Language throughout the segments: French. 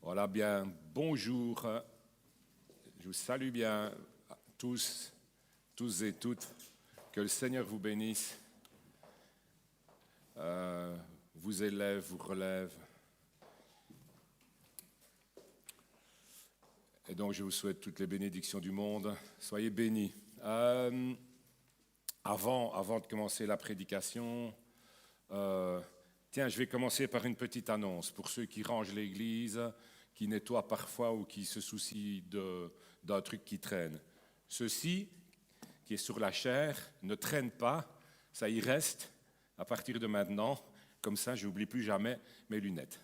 Voilà, bien, bonjour. Je vous salue bien tous et toutes. Que le Seigneur vous bénisse, vous élève, vous relève. Et donc, je vous souhaite toutes les bénédictions du monde. Soyez bénis. Avant de commencer la prédication, tiens, je vais commencer par une petite annonce pour ceux qui rangent l'église, qui nettoient parfois ou qui se soucient d'un truc qui traîne. Ceci, qui est sur la chair, ne traîne pas, ça y reste à partir de maintenant. Comme ça, je n'oublie plus jamais mes lunettes.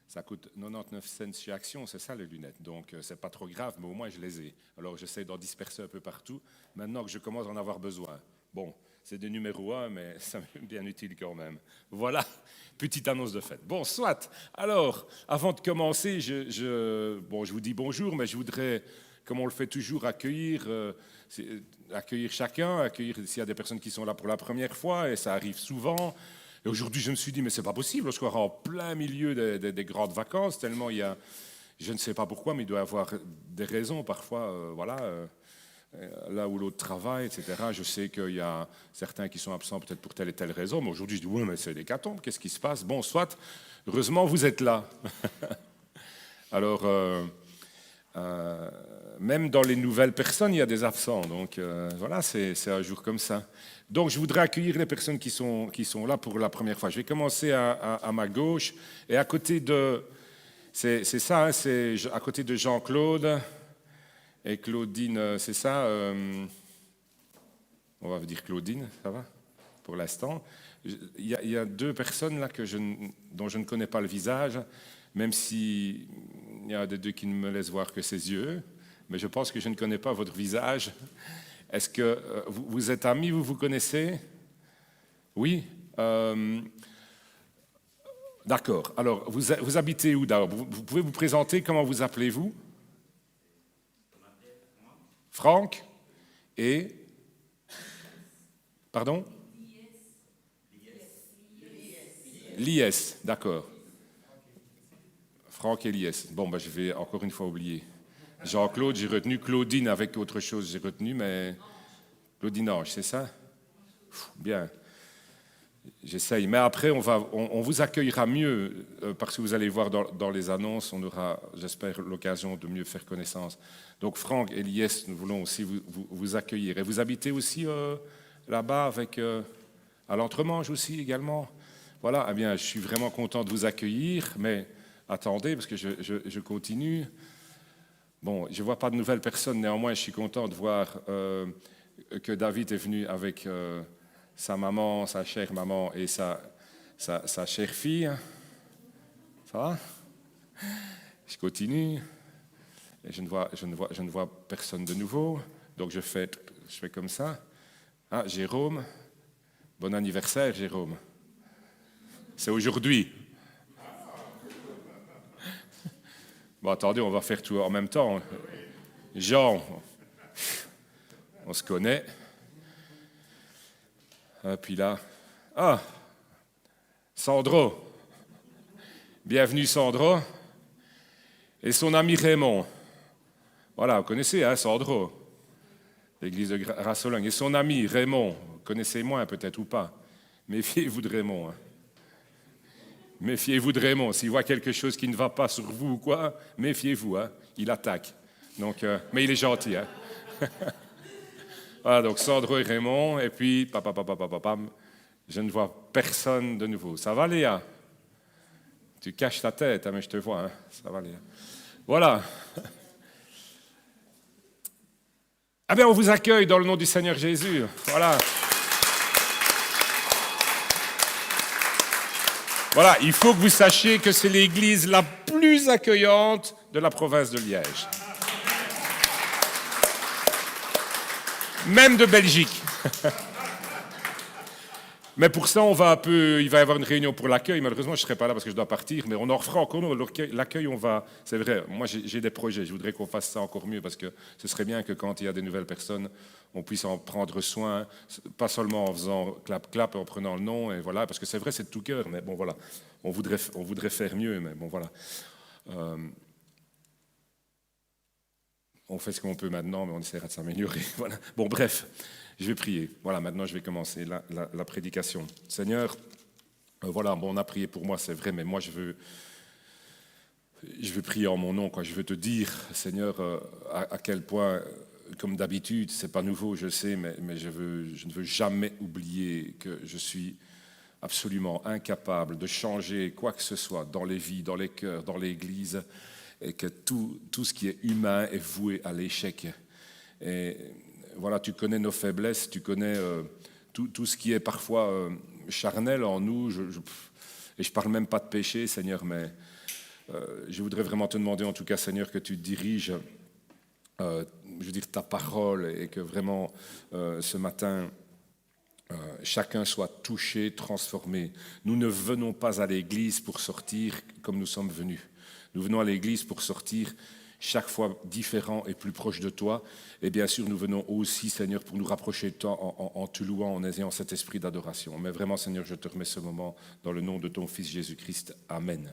Ça coûte 99 cents chez Action, c'est ça les lunettes. Donc, c'est pas trop grave, mais au moins je les ai. Alors, j'essaie d'en disperser un peu partout, maintenant que je commence à en avoir besoin. Bon, c'est de numéro 1, mais ça m'est bien utile quand même. Voilà, petite annonce de fête. Bon, soit. Alors, avant de commencer, je vous dis bonjour, mais je voudrais, comme on le fait toujours, accueillir chacun, accueillir s'il y a des personnes qui sont là pour la première fois, et ça arrive souvent. Et aujourd'hui, je me suis dit, mais c'est pas possible, parce qu'on est en plein milieu des grandes vacances, tellement il y a, je ne sais pas pourquoi, mais il doit y avoir des raisons parfois, là où l'autre travaille, etc. Je sais qu'il y a certains qui sont absents peut-être pour telle et telle raison, mais aujourd'hui, je dis, oui, mais c'est l'hécatombe, qu'est-ce qui se passe? Bon, soit, heureusement, vous êtes là. Alors, même dans les nouvelles personnes, il y a des absents, donc voilà, c'est un jour comme ça. Donc, je voudrais accueillir les personnes qui sont là pour la première fois. Je vais commencer à ma gauche, et à côté de... C'est ça, hein, c'est à côté de Jean-Claude et Claudine, c'est ça on va dire Claudine, ça va pour l'instant. Il y a deux personnes là dont je ne connais pas le visage, même s'il y a des deux qui ne me laissent voir que ses yeux, mais je pense que je ne connais pas votre visage. Est-ce que vous êtes amis, vous vous connaissez? Oui. D'accord. Alors, vous habitez où d'abord? Vous pouvez vous présenter, comment vous appelez-vous? Franck? Et? Pardon? Lies, d'accord. Franck et Lies. Bon, je vais encore une fois oublier. Jean-Claude, j'ai retenu. Claudine avec autre chose, j'ai retenu, mais Claudine Ange, c'est ça? Bien. J'essaye. Mais après, on vous accueillera mieux, parce que vous allez voir dans les annonces, on aura, j'espère, l'occasion de mieux faire connaissance. Donc, Franck et Lies, nous voulons aussi vous accueillir. Et vous habitez aussi là-bas, à l'Entremange aussi également? Voilà, eh bien, je suis vraiment content de vous accueillir, mais attendez, parce que je continue. Bon, je ne vois pas de nouvelles personnes, néanmoins, je suis content de voir que David est venu avec sa maman, sa chère maman et sa chère fille. Ça va? Je continue. Et je ne vois personne de nouveau, donc je fais comme ça. Ah, Jérôme, bon anniversaire, Jérôme. C'est aujourd'hui. Bon, attendez, on va faire tout en même temps. Jean, on se connaît. Et puis là, Sandro. Bienvenue, Sandro. Et son ami Raymond. Voilà, vous connaissez, hein, Sandro, l'église de Rassolong. Et son ami Raymond, vous connaissez moins peut-être ou pas. Méfiez-vous de Raymond. Hein. Méfiez-vous de Raymond. S'il voit quelque chose qui ne va pas sur vous ou quoi, méfiez-vous. Hein. Il attaque. Donc, mais il est gentil. Hein. Voilà, donc Sandro et Raymond. Et puis, je ne vois personne de nouveau. Ça va, Léa? Tu caches ta tête, hein, mais je te vois. Hein. Ça va, Léa? Voilà. Ah bien, on vous accueille dans le nom du Seigneur Jésus. Voilà. Voilà, il faut que vous sachiez que c'est l'église la plus accueillante de la province de Liège. Même de Belgique. Mais pour ça, il va y avoir une réunion pour l'accueil. Malheureusement, je ne serai pas là parce que je dois partir, mais on en refera encore. L'accueil, c'est vrai, moi j'ai des projets, je voudrais qu'on fasse ça encore mieux parce que ce serait bien que quand il y a des nouvelles personnes, on puisse en prendre soin, pas seulement en faisant clap-clap et en prenant le nom, et voilà, parce que c'est vrai, c'est de tout cœur, mais bon voilà, on voudrait faire mieux, mais bon voilà. on fait ce qu'on peut maintenant, mais on essaiera de s'améliorer. Voilà. Bon, bref, je vais prier. Voilà, maintenant je vais commencer la prédication. Seigneur, voilà, bon, on a prié pour moi, c'est vrai, mais moi je veux prier en mon nom, quoi. Je veux te dire, Seigneur, à quel point, comme d'habitude, c'est pas nouveau, je sais, mais je ne veux jamais oublier que je suis absolument incapable de changer quoi que ce soit dans les vies, dans les cœurs, dans l'Église, et que tout ce qui est humain est voué à l'échec. Et voilà, tu connais nos faiblesses, tu connais tout ce qui est parfois charnel en nous. Et je parle même pas de péché, Seigneur, mais je voudrais vraiment te demander, en tout cas, Seigneur, que tu diriges, je veux dire, ta parole, et que vraiment, ce matin, chacun soit touché, transformé. Nous ne venons pas à l'Église pour sortir comme nous sommes venus. Nous venons à l'Église pour sortir chaque fois différent et plus proche de toi. Et bien sûr, nous venons aussi, Seigneur, pour nous rapprocher de toi en te louant, en ayant cet esprit d'adoration. Mais vraiment, Seigneur, je te remets ce moment dans le nom de ton Fils Jésus-Christ. Amen.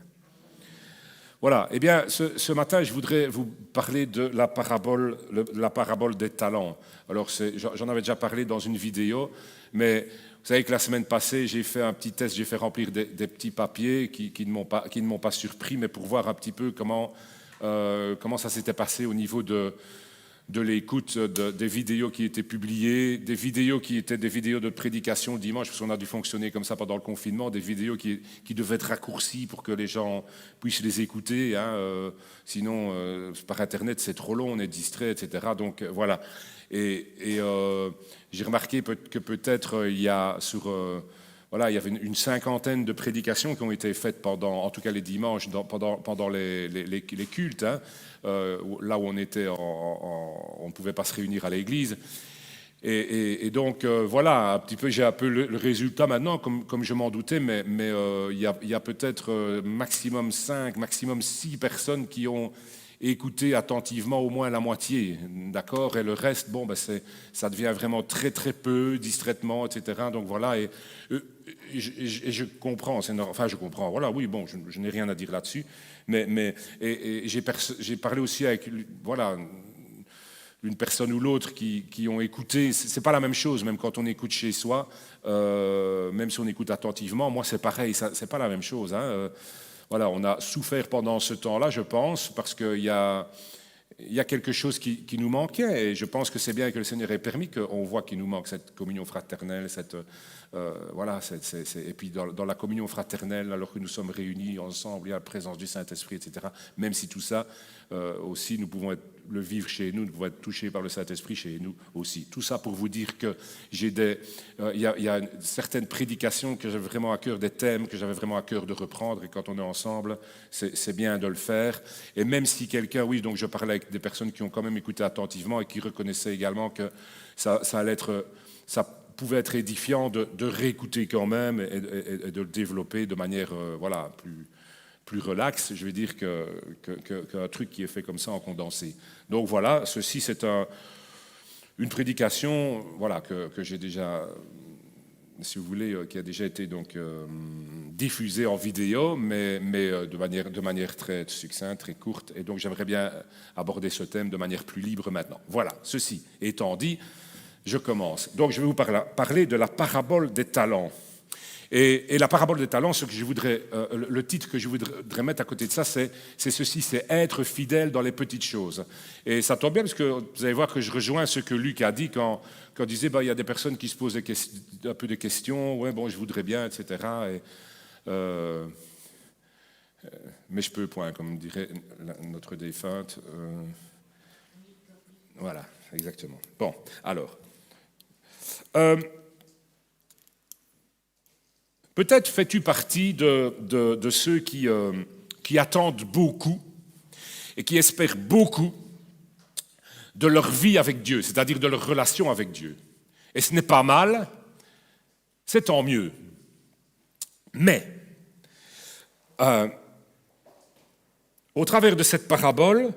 Voilà, eh bien, ce matin, je voudrais vous parler de la parabole des talents. Alors, j'en avais déjà parlé dans une vidéo, mais vous savez que la semaine passée, j'ai fait un petit test, j'ai fait remplir des petits papiers qui ne m'ont pas surpris, mais pour voir un petit peu comment ça s'était passé au niveau de l'écoute des vidéos qui étaient publiées, des vidéos qui étaient des vidéos de prédication le dimanche, parce qu'on a dû fonctionner comme ça pendant le confinement, des vidéos qui devaient être raccourcies pour que les gens puissent les écouter, hein, sinon par Internet c'est trop long, on est distrait, etc. Donc voilà. Et j'ai remarqué que peut-être il y a il y avait une cinquantaine de prédications qui ont été faites pendant, en tout cas les dimanches, pendant les cultes, hein, là où on était, on ne pouvait pas se réunir à l'église. Et donc, voilà, un petit peu, j'ai un peu le résultat maintenant, comme je m'en doutais, mais il y a peut-être maximum 5, maximum 6 personnes qui ont écouté attentivement au moins la moitié, d'accord? Et le reste, bon, ben ça devient vraiment très, très peu, distraitement, etc. Donc voilà, et je comprends, enfin je comprends, voilà, oui, bon, je n'ai rien à dire là-dessus, mais j'ai parlé aussi avec, voilà, une personne ou l'autre qui ont écouté. C'est pas la même chose, même quand on écoute chez soi, même si on écoute attentivement, moi c'est pareil, c'est pas la même chose, hein. Voilà, on a souffert pendant ce temps-là, je pense, parce qu'il y a quelque chose qui nous manquait, et je pense que c'est bien que le Seigneur ait permis qu'on voit qu'il nous manque cette communion fraternelle, voilà, et puis dans la communion fraternelle, alors que nous sommes réunis ensemble, il y a la présence du Saint-Esprit, etc. Même si tout ça, aussi, nous pouvons le vivre chez nous, nous pouvons être touchés par le Saint-Esprit chez nous aussi. Tout ça pour vous dire que il y a certaines prédications que j'avais vraiment à cœur, des thèmes que j'avais vraiment à cœur de reprendre, et quand on est ensemble, c'est bien de le faire. Et même si quelqu'un, oui, donc je parlais avec des personnes qui ont quand même écouté attentivement et qui reconnaissaient également que ça pouvait être édifiant de réécouter quand même et de le développer de manière voilà, plus relaxe, je vais dire, qu'un truc qui est fait comme ça en condensé. Donc voilà, ceci c'est une prédication voilà, que j'ai déjà, si vous voulez, qui a déjà été donc, diffusée en vidéo, mais de manière très succincte, très courte. Et donc j'aimerais bien aborder ce thème de manière plus libre maintenant. Voilà, ceci étant dit, je commence. Donc je vais vous parler de la parabole des talents. Et la parabole des talents, le titre que je voudrais mettre à côté de ça, c'est ceci, c'est être fidèle dans les petites choses. Et ça tombe bien parce que vous allez voir que je rejoins ce que Luc a dit quand il disait il y a des personnes qui se posent un peu de questions, ouais, bon, je voudrais bien, etc. Mais je peux, point, comme dirait notre défunte. Voilà, exactement. Bon, alors. Peut-être fais-tu partie de ceux qui attendent beaucoup et qui espèrent beaucoup de leur vie avec Dieu, c'est-à-dire de leur relation avec Dieu. Et ce n'est pas mal, c'est tant mieux. Mais, au travers de cette parabole,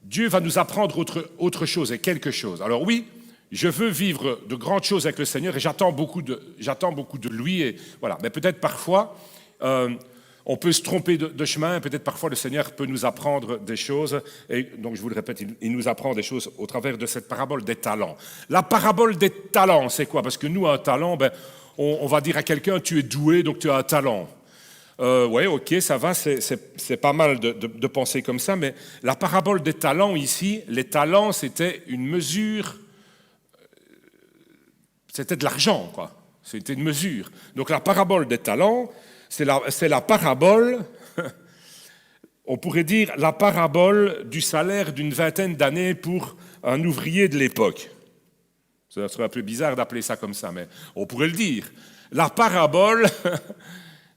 Dieu va nous apprendre autre chose et quelque chose. Alors oui, je veux vivre de grandes choses avec le Seigneur et j'attends beaucoup de lui. Et voilà. Mais peut-être parfois, on on peut se tromper de chemin, peut-être parfois le Seigneur peut nous apprendre des choses, et donc je vous le répète, il nous apprend des choses au travers de cette parabole des talents. La parabole des talents, c'est quoi? Parce que nous, un talent, on va dire à quelqu'un, tu es doué, donc tu as un talent. Oui, ok, ça va, c'est pas mal de penser comme ça, mais la parabole des talents ici, les talents, c'était une mesure, c'était de l'argent, quoi. C'était une mesure. Donc la parabole des talents, c'est la parabole, on pourrait dire la parabole du salaire d'une vingtaine d'années pour un ouvrier de l'époque. Ça serait un peu bizarre d'appeler ça comme ça, mais on pourrait le dire. La parabole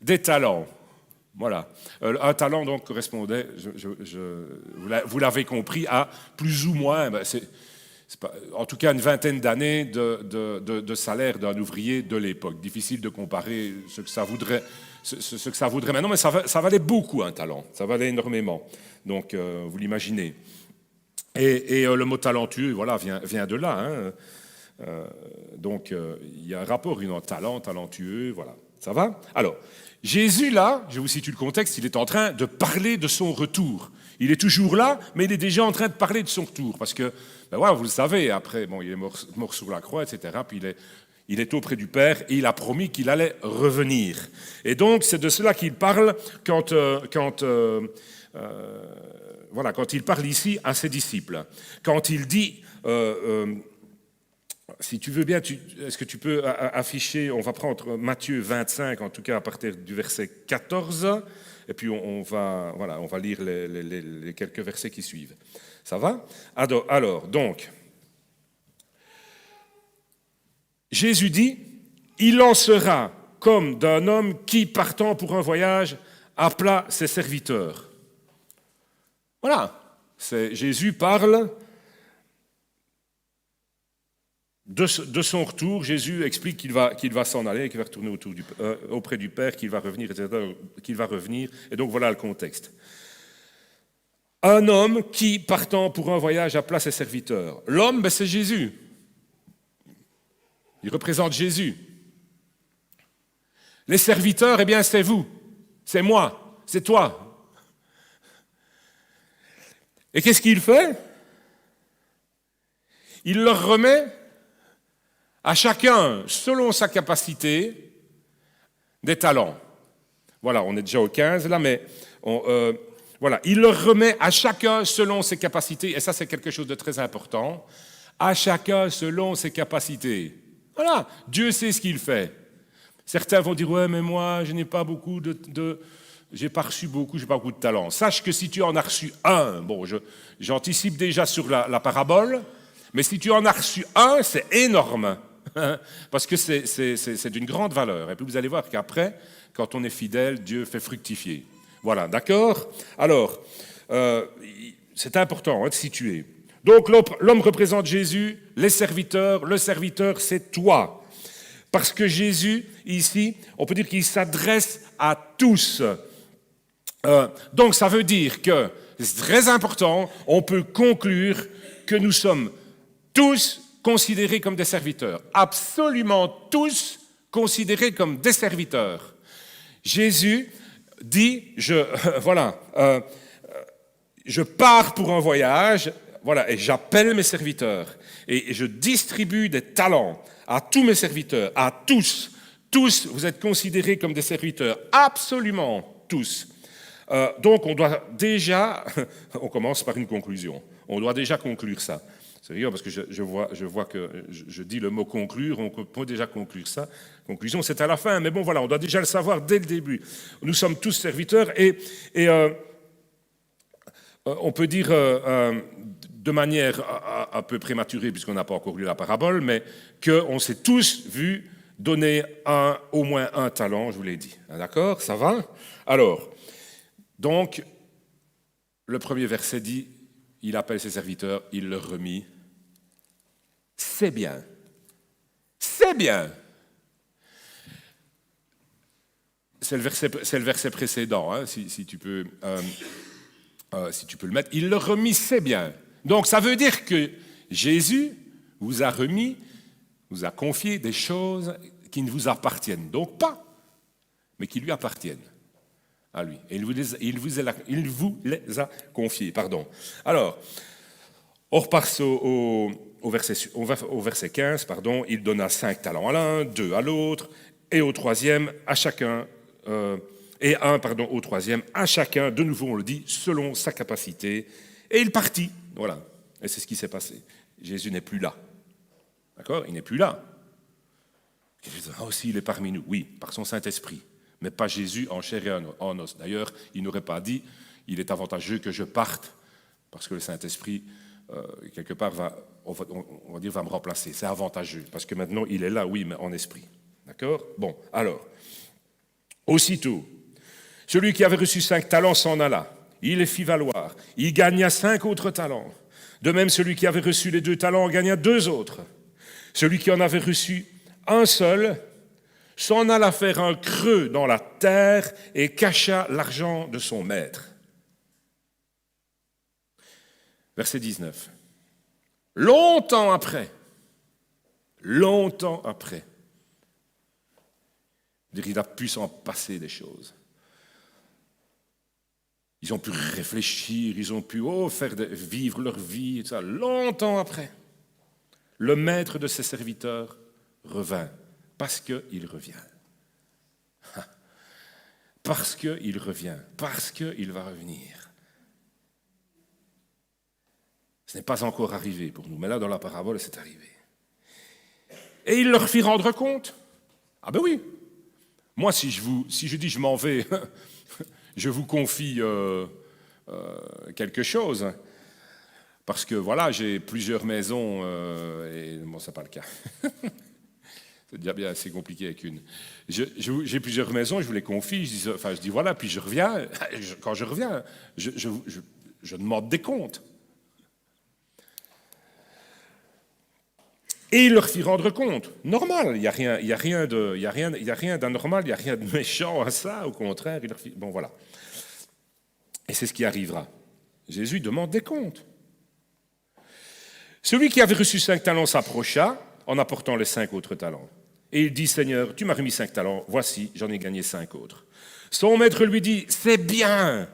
des talents. Voilà. Un talent, donc, correspondait, vous l'avez compris, à plus ou moins, en tout cas une vingtaine d'années de salaire d'un ouvrier de l'époque. Difficile de comparer ce que ça voudrait maintenant, mais ça valait beaucoup un talent, ça valait énormément. Donc, vous l'imaginez. Et le mot talentueux, voilà, vient de là. Hein. Donc, il y a un rapport, talentueux, voilà. Ça va? Alors, Jésus, là, je vous situe le contexte, il est en train de parler de son retour. Il est toujours là, mais il est déjà en train de parler de son retour. Parce que, voilà, vous le savez, après, il est mort sur la croix, etc. Puis il est auprès du Père et il a promis qu'il allait revenir. Et donc, c'est de cela qu'il parle quand il parle ici à ses disciples. Quand il dit... si tu veux bien, est-ce que tu peux afficher, on va prendre Matthieu 25, en tout cas à partir du verset 14, et puis on va lire les quelques versets qui suivent. Ça va? Alors, donc, Jésus dit, « Il en sera comme d'un homme qui, partant pour un voyage, appela ses serviteurs. » Voilà, Jésus parle... De son retour, Jésus explique qu'il va s'en aller, qu'il va retourner auprès du Père, qu'il va revenir, etc., qu'il va revenir. Et donc voilà le contexte. Un homme qui, partant pour un voyage, appela ses serviteurs. L'homme, c'est Jésus. Il représente Jésus. Les serviteurs, eh bien, c'est vous, c'est moi, c'est toi. Et qu'est-ce qu'il fait? Il leur remet à chacun, selon sa capacité, des talents. Voilà, on est déjà au 15 là, mais voilà, il leur remet à chacun selon ses capacités, et ça c'est quelque chose de très important, à chacun selon ses capacités. Voilà, Dieu sait ce qu'il fait. Certains vont dire, ouais, mais moi, je n'ai pas beaucoup j'ai pas reçu beaucoup, j'ai pas beaucoup de talents. Sache que si tu en as reçu un, bon, j'anticipe déjà sur la parabole, mais si tu en as reçu un, c'est énorme. Parce que c'est d'une grande valeur. Et puis vous allez voir qu'après, quand on est fidèle, Dieu fait fructifier. Voilà, d'accord? Alors, c'est important de situer. Donc l'homme représente Jésus, les serviteurs, le serviteur c'est toi. Parce que Jésus, ici, on peut dire qu'il s'adresse à tous. Donc ça veut dire que, c'est très important, on peut conclure que nous sommes tous considérés comme des serviteurs. Absolument tous considérés comme des serviteurs. Jésus dit, je pars pour un voyage, voilà, et j'appelle mes serviteurs, et je distribue des talents à tous mes serviteurs, à tous. Tous, vous êtes considérés comme des serviteurs, absolument tous. Donc on doit déjà, on commence par une conclusion, on doit déjà conclure ça. C'est rigolo parce que je vois que je dis le mot conclure, on peut déjà conclure ça. Conclusion, c'est à la fin, mais bon voilà, on doit déjà le savoir dès le début. Nous sommes tous serviteurs et on peut dire de manière un peu prématurée, puisqu'on n'a pas encore lu la parabole, mais qu'on s'est tous vus donner au moins un talent, je vous l'ai dit. D'accord? Ça va? Alors, donc, le premier verset dit, il appelle ses serviteurs, il leur remit. C'est bien. C'est bien. C'est le verset précédent, hein, si tu peux le mettre. Il leur remit, c'est bien. Donc ça veut dire que Jésus vous a remis, vous a confié des choses qui ne vous appartiennent donc pas, mais qui lui appartiennent. à lui. Et il vous les a confiés. Pardon. Alors, on repasse au verset 15. Pardon. Il donna 5 talents à l'un, 2 à l'autre, et au troisième à chacun, au troisième à chacun, de nouveau on le dit, selon sa capacité. Et il partit. Voilà. Et c'est ce qui s'est passé. Jésus n'est plus là. D'accord? Il n'est plus là. Ah aussi, il est parmi nous. Oui, par son Saint-Esprit. Mais pas Jésus en chair et en os. D'ailleurs, il n'aurait pas dit, il est avantageux que je parte, parce que le Saint-Esprit, quelque part, va me remplacer. C'est avantageux, parce que maintenant, il est là, oui, mais en esprit. D'accord? Bon, alors, aussitôt, celui qui avait reçu 5 talents s'en alla. Il les fit valoir. Il gagna 5 autres talents. De même, celui qui avait reçu les 2 talents en gagna 2 autres. Celui qui en avait reçu un seul s'en alla faire un creux dans la terre et cacha l'argent de son maître. Verset 19. Longtemps après, il a pu s'en passer des choses. Ils ont pu réfléchir, ils ont pu vivre leur vie, et ça. Longtemps après, le maître de ses serviteurs revint, parce qu'il revient. Parce qu'il revient, parce qu'il va revenir. Ce n'est pas encore arrivé pour nous, mais là, dans la parabole, c'est arrivé. Et il leur fit rendre compte. Ah ben oui. Moi, si je dis je m'en vais, je vous confie quelque chose, parce que voilà, j'ai plusieurs maisons, et bon, ce n'est pas le cas. C'est déjà bien assez compliqué avec une. J'ai plusieurs maisons, je vous les confie, je dis voilà, puis je reviens. Quand je reviens, je demande des comptes. Et il leur fit rendre compte. Normal, il n'y a rien d'anormal, il n'y a rien de méchant à ça, au contraire. Bon, voilà. Et c'est ce qui arrivera. Jésus demande des comptes. Celui qui avait reçu 5 talents s'approcha en apportant les 5 autres talents. Et il dit, Seigneur, tu m'as remis 5 talents, voici, j'en ai gagné 5 autres. Son maître lui dit, c'est bien,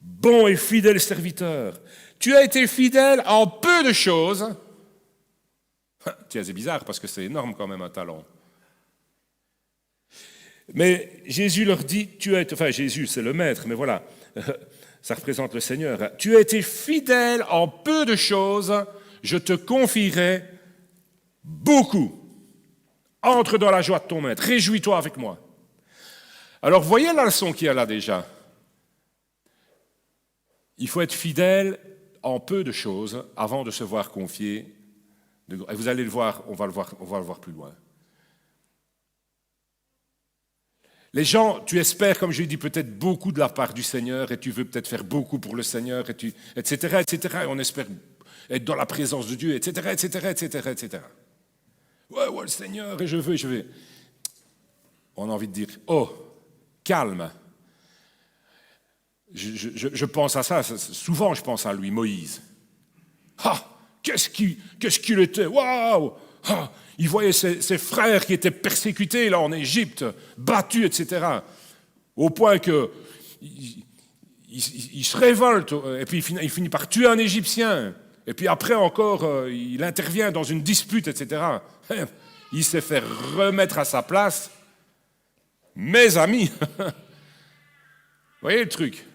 bon et fidèle serviteur. Tu as été fidèle en peu de choses. Tiens, c'est bizarre parce que c'est énorme quand même un talent. Mais Jésus leur dit, Jésus c'est le maître, mais voilà, ça représente le Seigneur. Tu as été fidèle en peu de choses, je te confierai beaucoup. Entre dans la joie de ton maître, réjouis-toi avec moi. Alors voyez la leçon qu'il y a là déjà. Il faut être fidèle en peu de choses avant de se voir confier. Et vous allez le voir, on va le voir plus loin. Les gens, tu espères, comme je l'ai dit, peut-être beaucoup de la part du Seigneur, et tu veux peut-être faire beaucoup pour le Seigneur, etc. Et on espère être dans la présence de Dieu, etc. Ouais, le Seigneur, et je veux. On a envie de dire, calme. Je pense à ça, souvent je pense à lui, Moïse. Qu'est-ce qu'il était, waouh! Il voyait ses frères qui étaient persécutés là en Égypte, battus, etc. Au point que il se révolte, et puis il finit par tuer un Égyptien. Et puis après encore, il intervient dans une dispute, etc. Il s'est fait remettre à sa place. Mes amis, vous voyez le truc?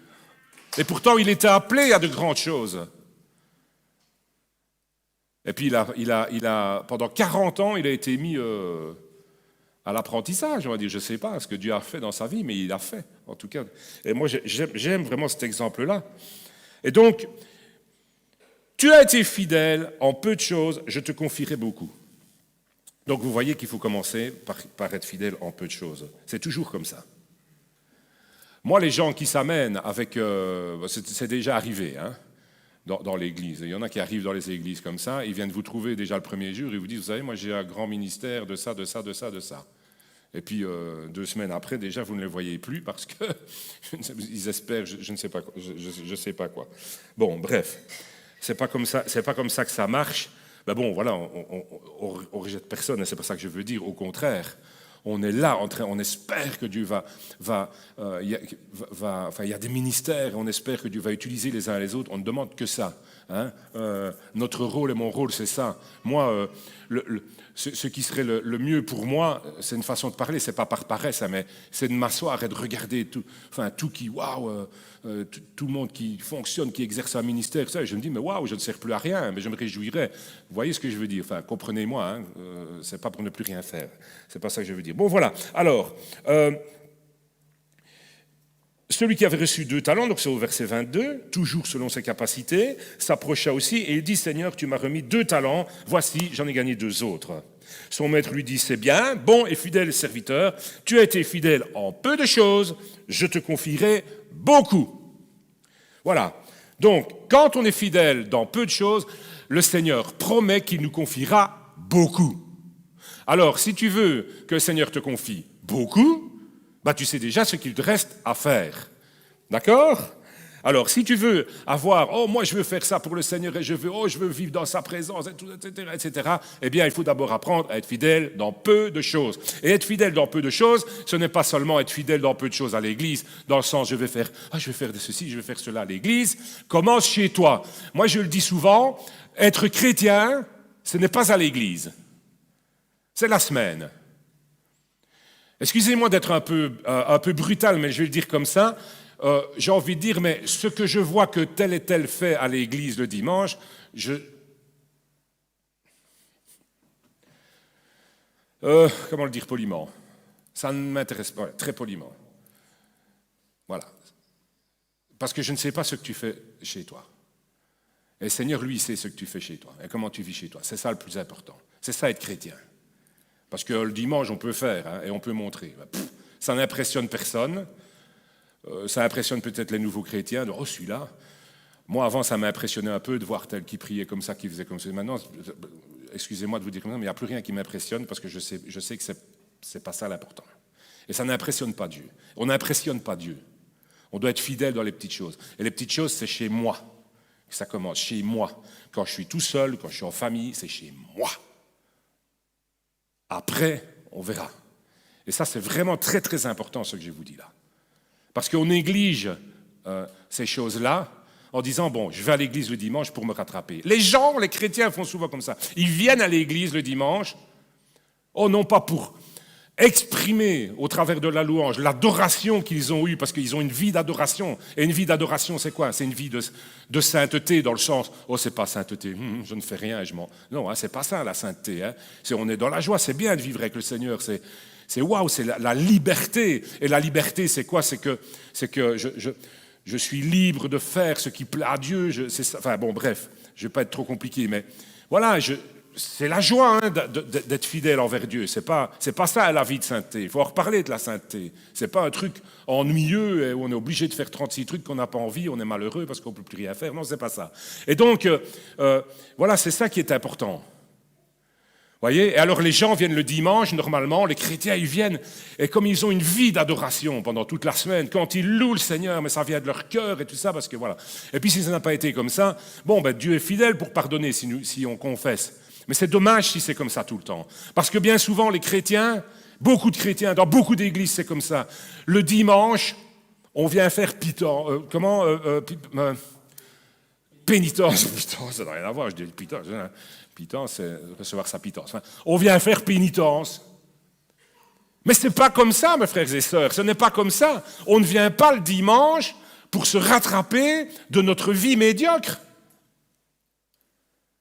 Et pourtant, il était appelé à de grandes choses. Et puis, pendant 40 ans, il a été mis à l'apprentissage, on va dire. Je ne sais pas ce que Dieu a fait dans sa vie, mais il a fait, en tout cas. Et moi, j'aime vraiment cet exemple-là. Et donc, tu as été fidèle en peu de choses, je te confierai beaucoup. Donc, vous voyez qu'il faut commencer par être fidèle en peu de choses. C'est toujours comme ça. Moi, les gens qui s'amènent avec... c'est déjà arrivé, hein, dans l'église. Il y en a qui arrivent dans les églises comme ça, ils viennent vous trouver déjà le premier jour, ils vous disent, vous savez, moi j'ai un grand ministère de ça. Et puis 2 semaines après, déjà, vous ne les voyez plus parce que ils espèrent, je ne sais pas, je sais pas quoi. Bon, bref, c'est pas comme ça que ça marche. Ben bon, voilà, on rejette personne, et c'est pas ça que je veux dire. Au contraire, on est là, on espère que Dieu il y a des ministères, on espère que Dieu va utiliser les uns les autres, on ne demande que ça. Hein. Notre rôle et mon rôle, c'est ça. Moi, ce qui serait le mieux pour moi, c'est une façon de parler, c'est pas par paresse, hein, mais c'est de m'asseoir et de regarder tout le monde qui fonctionne, qui exerce un ministère, ça, et je me dis, mais waouh, je ne sers plus à rien, mais je me réjouirais. Vous voyez ce que je veux dire? Enfin, comprenez-moi, hein, c'est pas pour ne plus rien faire. C'est pas ça que je veux dire. Bon, voilà. Alors, celui qui avait reçu 2 talents, donc c'est au verset 22, toujours selon ses capacités, s'approcha aussi et il dit, Seigneur, tu m'as remis 2 talents, voici, j'en ai gagné 2 autres. Son maître lui dit, c'est bien, bon et fidèle serviteur, tu as été fidèle en peu de choses, je te confierai beaucoup. Voilà. Donc, quand on est fidèle dans peu de choses, le Seigneur promet qu'il nous confiera beaucoup. Alors, si tu veux que le Seigneur te confie beaucoup, tu sais déjà ce qu'il te reste à faire. D'accord? Alors, si tu veux avoir, moi je veux faire ça pour le Seigneur et je veux vivre dans sa présence, etc., eh bien, il faut d'abord apprendre à être fidèle dans peu de choses. Et être fidèle dans peu de choses, ce n'est pas seulement être fidèle dans peu de choses à l'église, dans le sens, je vais faire de ceci, je vais faire cela à l'église. Commence chez toi. Moi, je le dis souvent, être chrétien, ce n'est pas à l'église. C'est la semaine. Excusez-moi d'être un peu brutal, mais je vais le dire comme ça. J'ai envie de dire, mais ce que je vois que tel et tel fait à l'église le dimanche, comment le dire poliment? Ça ne m'intéresse pas, très poliment. Voilà. Parce que je ne sais pas ce que tu fais chez toi. Et le Seigneur, lui, sait ce que tu fais chez toi et comment tu vis chez toi. C'est ça le plus important. C'est ça être chrétien. Parce que le dimanche, on peut faire et on peut montrer. Ça n'impressionne personne. Ça impressionne peut-être les nouveaux chrétiens. De, celui-là. Moi, avant, ça m'a impressionné un peu de voir tel qui priait comme ça, qui faisait comme ça. Maintenant, excusez-moi de vous dire comme ça, mais il n'y a plus rien qui m'impressionne parce que je sais que c'est pas ça l'important. Et ça n'impressionne pas Dieu. On n'impressionne pas Dieu. On doit être fidèle dans les petites choses. Et les petites choses, c'est chez moi. Ça commence chez moi. Quand je suis tout seul, quand je suis en famille, c'est chez moi. Après, on verra. Et ça, c'est vraiment très, très important, ce que je vous dis là. Parce qu'on néglige ces choses-là en disant, je vais à l'église le dimanche pour me rattraper. Les chrétiens font souvent comme ça. Ils viennent à l'église le dimanche, non pas pour exprimer au travers de la louange l'adoration qu'ils ont eue, parce qu'ils ont une vie d'adoration. Et une vie d'adoration, c'est quoi? C'est une vie de sainteté, dans le sens, c'est pas sainteté, je ne fais rien, Non, c'est pas ça la sainteté. On est dans la joie, c'est bien de vivre avec le Seigneur, c'est waouh, c'est la liberté. Et la liberté, c'est quoi? C'est que je suis libre de faire ce qui plaît à Dieu. Bref, je ne vais pas être trop compliqué, mais voilà, c'est la joie d'être fidèle envers Dieu. C'est pas ça la vie de sainteté. Il faut en reparler de la sainteté. C'est pas un truc ennuyeux où on est obligé de faire 36 trucs qu'on n'a pas envie, on est malheureux parce qu'on ne peut plus rien faire. Non, c'est pas ça. Et donc, voilà, c'est ça qui est important. Voyez? Et alors les gens viennent le dimanche, normalement, les chrétiens, ils viennent, et comme ils ont une vie d'adoration pendant toute la semaine, quand ils louent le Seigneur, mais ça vient de leur cœur et tout ça, parce que voilà. Et puis si ça n'a pas été comme ça, Dieu est fidèle pour pardonner si on confesse. Mais c'est dommage si c'est comme ça tout le temps. Parce que bien souvent, les chrétiens, beaucoup de chrétiens, dans beaucoup d'églises, c'est comme ça. Le dimanche, on vient faire pénitence. Pitance, ça n'a rien à voir, je dis pitance. Pitance, c'est recevoir sa pitance. On vient faire pénitence. Mais ce n'est pas comme ça, mes frères et sœurs. Ce n'est pas comme ça. On ne vient pas le dimanche pour se rattraper de notre vie médiocre.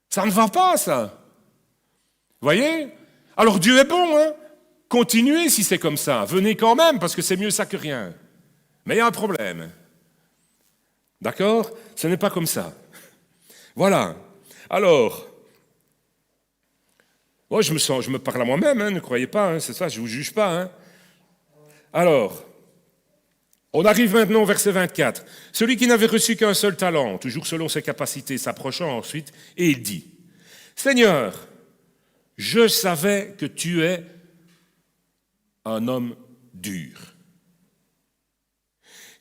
Ça ne va pas, ça. Vous voyez? Alors Dieu est bon, Continuez si c'est comme ça. Venez quand même, parce que c'est mieux ça que rien. Mais il y a un problème. D'accord? Ce n'est pas comme ça. Voilà. Alors, je me parle à moi-même, ne croyez pas, c'est ça, je ne vous juge pas. Alors, on arrive maintenant au verset 24. Celui qui n'avait reçu qu'un seul talent, toujours selon ses capacités, s'approchant ensuite, et il dit, Seigneur, je savais que tu es un homme dur,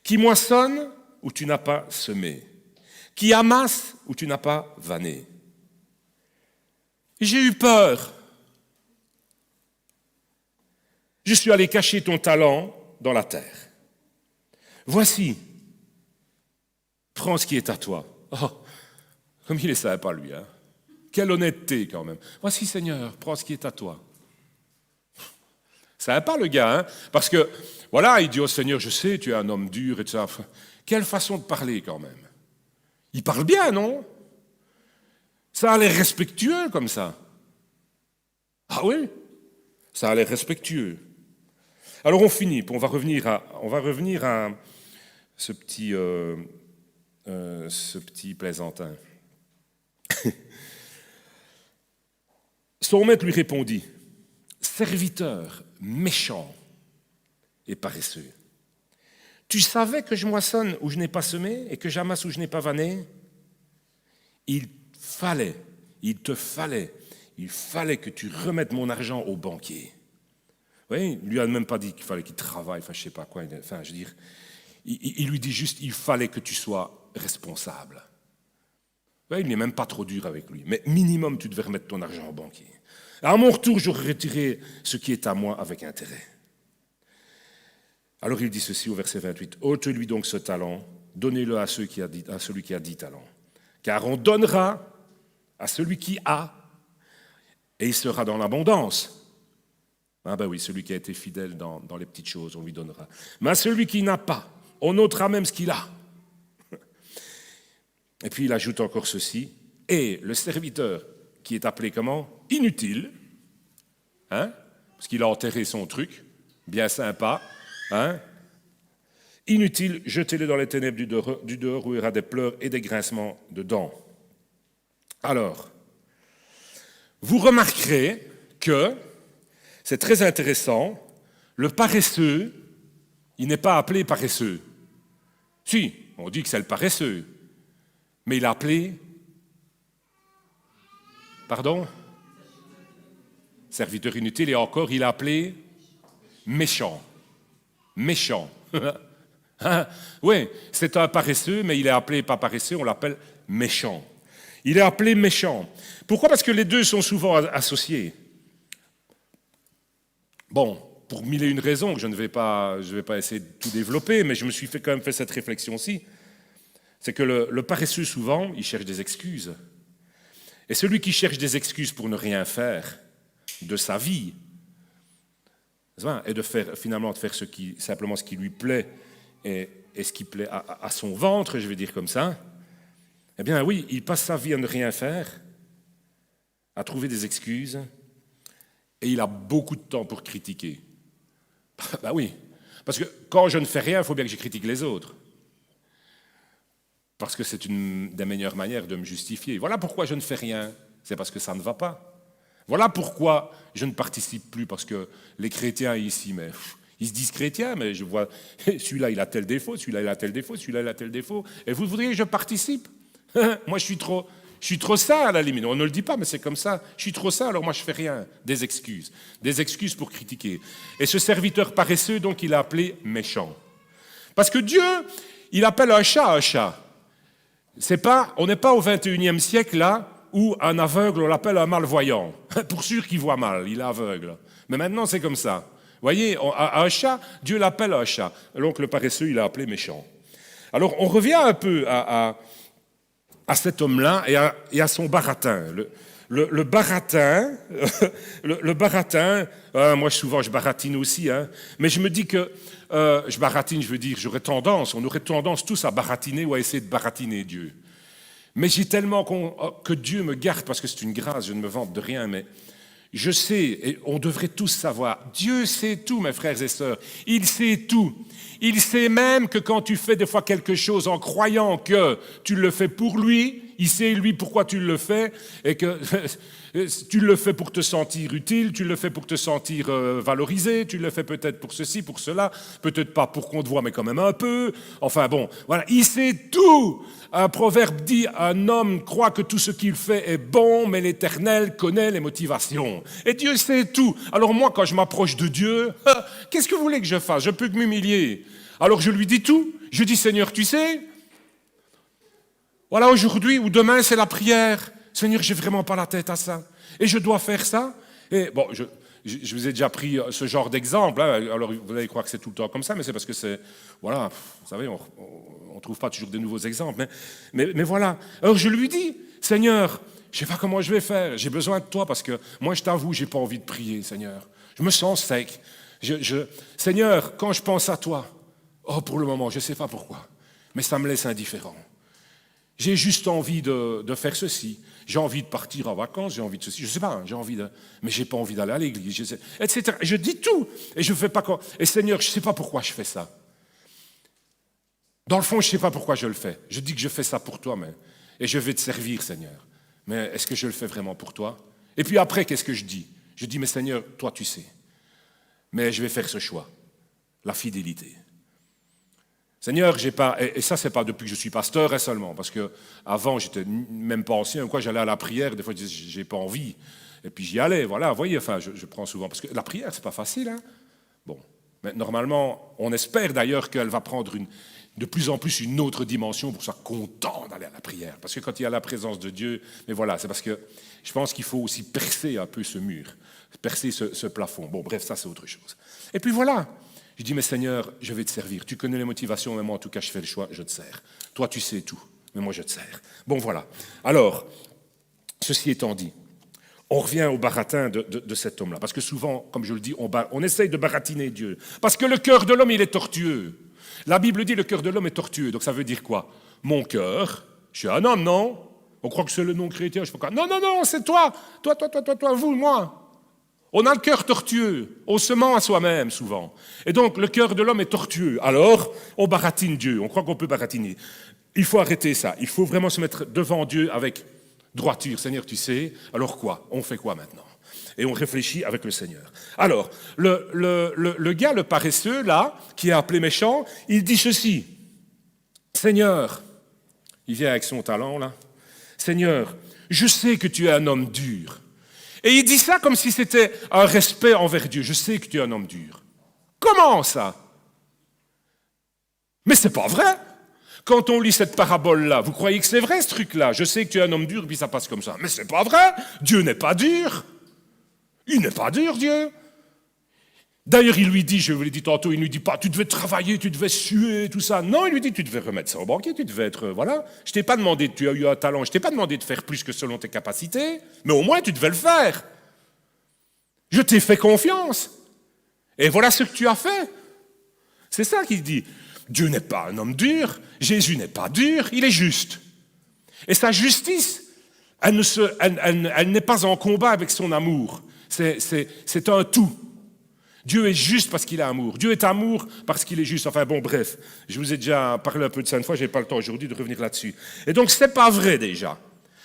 qui moissonne où tu n'as pas semé, qui amasse où tu n'as pas vanné. J'ai eu peur. Je suis allé cacher ton talent dans la terre. Voici, prends ce qui est à toi. Oh, comme il est sympa, lui, hein. Quelle honnêteté, quand même. Voici, Seigneur, prends ce qui est à toi. Sympa, le gars, hein, parce que, voilà, il dit au Seigneur, je sais, tu es un homme dur, et tout ça. Quelle façon de parler, quand même. Il parle bien, non? Ça a l'air respectueux, comme ça. Ah oui? Ça a l'air respectueux. Alors on finit, puis on va revenir à ce petit plaisantin. Son maître lui répondit, « Serviteur méchant et paresseux, tu savais que je moissonne où je n'ai pas semé et que j'amasse où je n'ai pas vanné? Il te fallait que tu remettes mon argent au banquier. » Oui, il lui a même pas dit qu'il fallait qu'il travaille, enfin je sais pas quoi. Enfin, je veux dire, il lui dit juste, il fallait que tu sois responsable. Oui, il n'est même pas trop dur avec lui, mais minimum tu devais remettre ton argent au banquier. À mon retour, j'aurais retiré ce qui est à moi avec intérêt. Alors il dit ceci au verset 28, ôte-lui donc ce talent, donnez-le à celui qui a 10 talents, car on donnera à celui qui a, et il sera dans l'abondance. Ah ben oui, celui qui a été fidèle dans les petites choses, on lui donnera. Mais à celui qui n'a pas, on ôtera même ce qu'il a. Et puis il ajoute encore ceci, et le serviteur qui est appelé comment? Inutile, hein? Parce qu'il a enterré son truc, bien sympa, hein? Inutile, jetez-le dans les ténèbres du dehors où il y aura des pleurs et des grincements de dents. Alors, vous remarquerez que, c'est très intéressant, le paresseux, il n'est pas appelé paresseux. Si, on dit que c'est le paresseux, mais il est appelé, pardon, serviteur inutile, et encore, il est appelé méchant. Méchant. Hein? Oui, c'est un paresseux, mais il est appelé pas paresseux, on l'appelle méchant. Il est appelé méchant. Pourquoi? Parce que les deux sont souvent associés. Bon, pour mille et une raisons que je ne vais pas essayer de tout développer, mais je me suis quand même fait cette réflexion-ci. C'est que le paresseux, souvent, il cherche des excuses. Et celui qui cherche des excuses pour ne rien faire de sa vie, et de faire simplement ce qui lui plaît et ce qui plaît à son ventre, je vais dire comme ça, eh bien oui, il passe sa vie à ne rien faire, à trouver des excuses, et il a beaucoup de temps pour critiquer. Ben oui, parce que quand je ne fais rien, il faut bien que je critique les autres. Parce que c'est une des meilleures manières de me justifier. Voilà pourquoi je ne fais rien, c'est parce que ça ne va pas. Voilà pourquoi je ne participe plus, parce que les chrétiens ici, mais ils se disent chrétiens, mais je vois, celui-là il a tel défaut, celui-là il a tel défaut, celui-là il a tel défaut, et vous voudriez que je participe? Moi je suis trop sain à la limite, on ne le dit pas, mais c'est comme ça, je suis trop sain, alors moi je fais rien, des excuses pour critiquer. Et ce serviteur paresseux, donc il a appelé méchant. Parce que Dieu, il appelle un chat un chat. On n'est pas au 21e siècle là, où un aveugle, on l'appelle un malvoyant. Pour sûr qu'il voit mal, il est aveugle. Mais maintenant, c'est comme ça. Vous voyez, un chat, Dieu l'appelle un chat. Donc le paresseux, il l'a appelé méchant. Alors, on revient un peu à cet homme-là et à son baratin. Le baratin, moi souvent je baratine aussi, hein, mais je me dis que, je baratine, je veux dire, on aurait tendance tous à baratiner ou à essayer de baratiner Dieu. Mais j'ai tellement que Dieu me garde, parce que c'est une grâce, je ne me vante de rien, mais je sais, et on devrait tous savoir, Dieu sait tout, mes frères et sœurs, il sait tout. Il sait même que quand tu fais des fois quelque chose en croyant que tu le fais pour lui, il sait lui pourquoi tu le fais, et que tu le fais pour te sentir utile, tu le fais pour te sentir valorisé, tu le fais peut-être pour ceci, pour cela, peut-être pas pour qu'on te voit, mais quand même un peu. Enfin bon, voilà, il sait tout. Un proverbe dit, un homme croit que tout ce qu'il fait est bon, mais l'Éternel connaît les motivations. Et Dieu sait tout. Alors moi, quand je m'approche de Dieu, qu'est-ce que vous voulez que je fasse? Je peux que m'humilier. Alors je lui dis tout. Je dis, Seigneur, tu sais, voilà, aujourd'hui ou demain, c'est la prière. Seigneur, j'ai vraiment pas la tête à ça. Et je dois faire ça. Et bon, je vous ai déjà pris ce genre d'exemple, hein. Alors vous allez croire que c'est tout le temps comme ça, mais c'est parce que c'est, voilà, vous savez, on ne trouve pas toujours de nouveaux exemples. Mais voilà. Alors je lui dis, Seigneur, je ne sais pas comment je vais faire, j'ai besoin de toi parce que moi je t'avoue, je n'ai pas envie de prier, Seigneur. Je me sens sec. Seigneur, quand je pense à toi, oh pour le moment, je ne sais pas pourquoi, mais ça me laisse indifférent. J'ai juste envie de faire ceci. J'ai envie de partir en vacances, j'ai envie de ceci. Je ne sais pas, hein, j'ai envie de... Mais je n'ai pas envie d'aller à l'église, etc. Et je dis tout. Et je fais pas quoi. Et Seigneur, je ne sais pas pourquoi je fais ça. Dans le fond, je ne sais pas pourquoi je le fais. Je dis que je fais ça pour toi, mais... Et je vais te servir, Seigneur. Mais est-ce que je le fais vraiment pour toi? Et puis après, qu'est-ce que je dis? Je dis, mais Seigneur, toi tu sais. Mais je vais faire ce choix. La fidélité. Seigneur, j'ai pas, et ça c'est pas depuis que je suis pasteur hein, seulement, parce que avant j'étais même pas ancien, quoi, j'allais à la prière, des fois je disais j'ai pas envie, et puis j'y allais, voilà, vous voyez, enfin je prends souvent, parce que la prière c'est pas facile, hein. Bon, mais normalement, on espère d'ailleurs qu'elle va prendre de plus en plus une autre dimension pour soit content d'aller à la prière, parce que quand il y a la présence de Dieu, mais voilà, c'est parce que je pense qu'il faut aussi percer un peu ce mur, percer ce plafond, bon bref, ça c'est autre chose. Et puis voilà. Je dis, mais Seigneur, je vais te servir. Tu connais les motivations, mais moi, en tout cas, je fais le choix, je te sers. Toi, tu sais tout, mais moi, je te sers. Bon, voilà. Alors, ceci étant dit, on revient au baratin de cet homme-là. Parce que souvent, comme je le dis, on essaye de baratiner Dieu. Parce que le cœur de l'homme, il est tortueux. La Bible dit, le cœur de l'homme est tortueux. Donc, ça veut dire quoi? Mon cœur, je suis un homme, non? On croit que c'est le nom chrétien, je sais pas quoi. Non, c'est toi. Toi, vous, moi. On a le cœur tortueux, on se ment à soi-même souvent. Et donc le cœur de l'homme est tortueux. Alors on baratine Dieu, on croit qu'on peut baratiner. Il faut arrêter ça, il faut vraiment se mettre devant Dieu avec droiture. Seigneur, tu sais, alors quoi? On fait quoi maintenant? Et on réfléchit avec le Seigneur. Alors, le gars, le paresseux, là, qui est appelé méchant, il dit ceci. Seigneur, il vient avec son talent, là. Seigneur, je sais que tu es un homme dur. Et il dit ça comme si c'était un respect envers Dieu. Je sais que tu es un homme dur. Comment ça? Mais c'est pas vrai. Quand on lit cette parabole-là, vous croyez que c'est vrai ce truc-là? Je sais que tu es un homme dur, puis ça passe comme ça. Mais c'est pas vrai. Dieu n'est pas dur. Il n'est pas dur, Dieu. D'ailleurs, il lui dit, je vous l'ai dit tantôt, il ne lui dit pas, tu devais travailler, tu devais suer, tout ça. Non, il lui dit, tu devais remettre ça au banquier, tu devais être, voilà. Je t'ai pas demandé, tu as eu un talent, je t'ai pas demandé de faire plus que selon tes capacités, mais au moins tu devais le faire. Je t'ai fait confiance. Et voilà ce que tu as fait. C'est ça qu'il dit. Dieu n'est pas un homme dur, Jésus n'est pas dur, il est juste. Et sa justice, elle n'est pas en combat avec son amour. C'est un tout. Dieu est juste parce qu'il est amour. Dieu est amour parce qu'il est juste. Enfin bon, bref, je vous ai déjà parlé un peu de ça une fois, je n'ai pas le temps aujourd'hui de revenir là-dessus. Et donc, ce n'est pas vrai déjà.